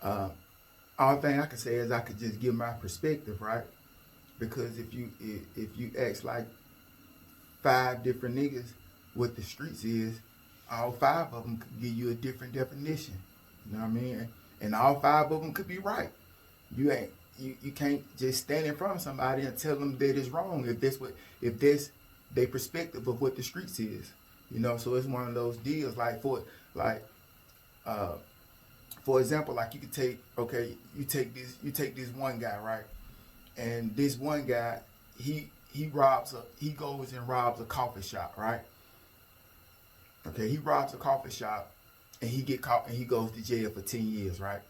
Uh, all thing I can say is I could just give my perspective, right? Because if you ask like 5 different niggas what the streets is, all 5 of them could give you a different definition. You know what I mean? And all 5 of them could be right. You ain't you can't just stand in front of somebody and tell them that it's wrong if that's their perspective of what the streets is. You know, so it's one of those deals like uh for example, like you could take you take this one guy, right? And this one guy, he goes and robs a coffee shop, right? Okay, he robs a coffee shop and he get caught and he goes to jail for 10 years, right?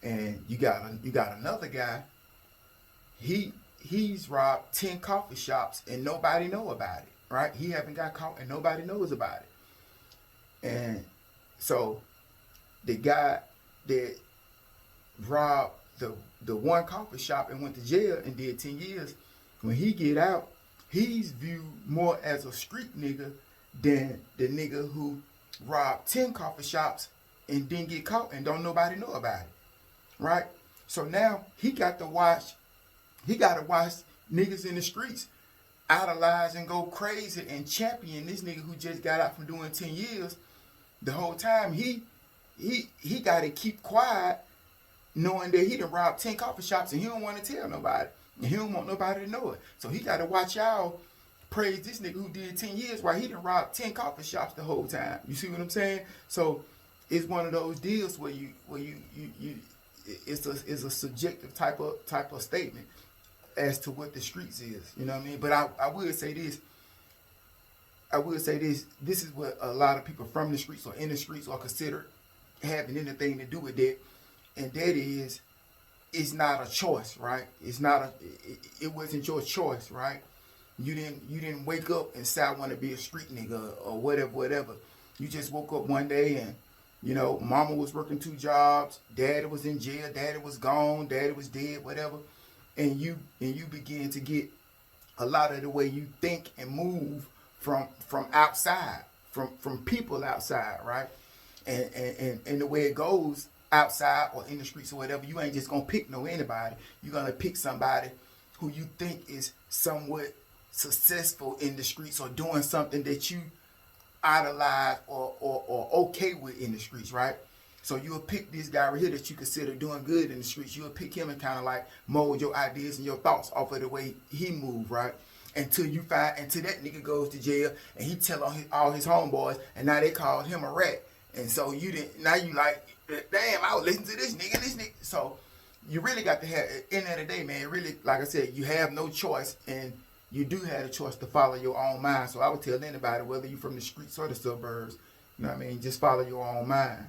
And you got another guy, he's robbed 10 coffee shops and nobody know about it, right? He haven't got caught and nobody knows about it. And so the guy that robbed the one coffee shop and went to jail and did 10 years, when he get out, he's viewed more as a street nigga than the nigga who robbed 10 coffee shops and didn't get caught and don't nobody know about it. Right? So now he gotta watch niggas in the streets idolize and go crazy and champion this nigga who just got out from doing 10 years. The whole time he gotta keep quiet knowing that he done robbed 10 coffee shops and he don't want to tell nobody. And he don't want nobody to know it. So he gotta watch y'all praise this nigga who did 10 years while he done robbed 10 coffee shops the whole time. You see what I'm saying? So it's one of those deals where you it's a subjective type of statement as to what the streets is. You know what I mean? But I would say this. This is what a lot of people from the streets or in the streets are considered having anything to do with that. And that is, it's not a choice, right? It wasn't your choice, right? You didn't wake up and say I want to be a street nigga or whatever. You just woke up one day and, you know, mama was working 2 jobs, daddy was in jail, daddy was gone, daddy was dead, whatever. And you begin to get a lot of the way you think and move from outside, from people outside, right? And the way it goes outside or in the streets or whatever, you ain't just gonna pick anybody. You're gonna pick somebody who you think is somewhat successful in the streets or doing something that you idolize or okay with in the streets, right? So you'll pick this guy right here that you consider doing good in the streets. You'll pick him and kind of like mold your ideas and your thoughts off of the way he move, right? Until that nigga goes to jail and he tell all his homeboys and now they call him a rat. And so now you like, damn, I was listening to this nigga. So you really got to have, at the end of the day, man, really, like I said, you have no choice and you do have a choice to follow your own mind. So I would tell anybody, whether you're from the streets or the suburbs, you know what I mean, just follow your own mind.